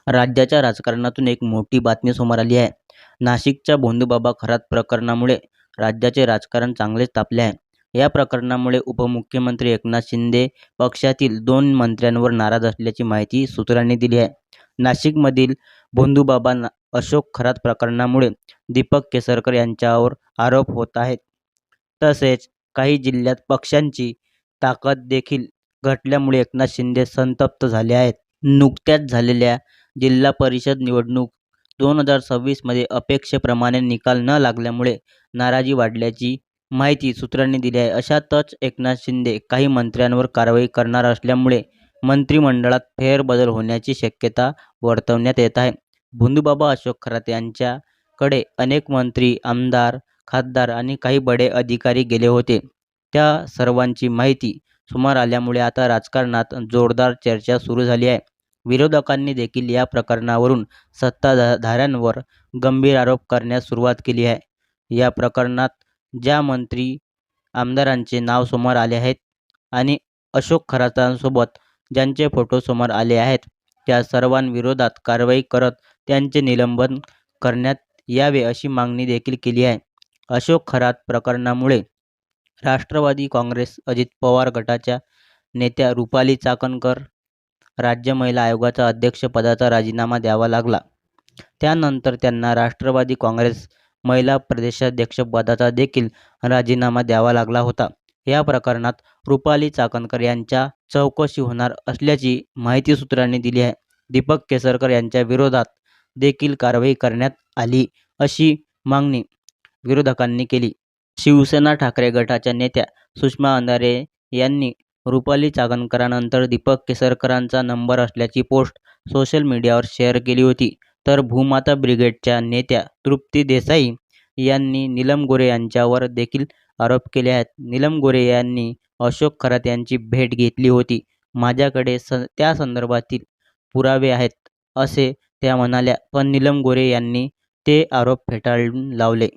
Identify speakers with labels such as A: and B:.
A: राज्याच्या राजकारणातून एक मोठी बातमी समोर आली आहे. नाशिकच्या भोंदूबाबा खरात प्रकरणामुळे राज्याचे राजकारण चांगलेच तापले आहे. या प्रकरणामुळे उपमुख्यमंत्री एकनाथ शिंदे पक्षातील 2 मंत्र्यांवर नाराज असल्याची माहिती सूत्रांनी दिली आहे. नाशिकमधील भोंदूबाबा अशोक खरात प्रकरणामुळे दीपक केसरकर यांच्यावर आरोप होत आहेत. तसेच काही जिल्ह्यात पक्षांची ताकद देखील घटल्यामुळे एकनाथ शिंदे संतप्त झाले आहेत. नुकत्याच झालेल्या जिल्हा परिषद निवडणूक 2026 मध्ये अपेक्षेप्रमाणे निकाल न लागल्यामुळे नाराजी वाढल्याची माहिती सूत्रांनी दिली आहे. अशातच एकनाथ शिंदे काही मंत्र्यांवर कारवाई करणार असल्यामुळे मंत्रिमंडळात फेरबदल होण्याची शक्यता वर्तवण्यात येत आहे. भोंदूबाबा अशोक खरात यांच्याकडे अनेक मंत्री, आमदार, खासदार आणि काही बडे अधिकारी गेले होते. त्या सर्वांची माहिती समोर आल्यामुळे आता राजकारणात जोरदार चर्चा सुरू झाली आहे. विरोधकांनी देखील या प्रकरणावरून सत्ताधाऱ्यांवर गंभीर आरोप करण्यास सुरुवात केली आहे. या प्रकरणात ज्या मंत्री, आमदारांचे नाव समोर आले आहेत आणि अशोक खरातांसोबत ज्यांचे फोटो समोर आले आहेत, त्या सर्वांविरोधात कारवाई करत त्यांचे निलंबन करण्यात यावे अशी मागणी देखील केली आहे. अशोक खरात प्रकरणामुळे राष्ट्रवादी काँग्रेस अजित पवार गटाच्या नेत्या रुपाली चाकणकर राज्य महिला आयोगाच्या अध्यक्षपदाचा राजीनामा द्यावा लागला. त्यानंतर त्यांना राष्ट्रवादी काँग्रेस महिला प्रदेशाध्यक्षपदाचा देखील राजीनामा द्यावा लागला होता. या प्रकरणात रुपाली चाकणकर यांच्या चौकशी होणार असल्याची माहिती सूत्रांनी दिली आहे. दीपक केसरकर यांच्या विरोधात देखील कारवाई करण्यात आली अशी मागणी विरोधकांनी केली. शिवसेना ठाकरे गटाच्या नेत्या सुषमा अंधारे यांनी रुपाली चाकणकरांनंतर दीपक केसरकरांचा नंबर असल्याची पोस्ट सोशल मीडियावर शेअर केली होती. तर भूमाता ब्रिगेडच्या नेत्या तृप्ती देसाई यांनी नीलम गोऱ्हे यांच्यावर देखील आरोप केले आहेत. नीलम गोऱ्हे यांनी अशोक खरात यांची भेट घेतली होती. माझ्याकडे त्या संदर्भातील पुरावे आहेत, असे त्या म्हणाल्या. पण नीलम गोऱ्हे यांनी ते आरोप फेटाळून लावले.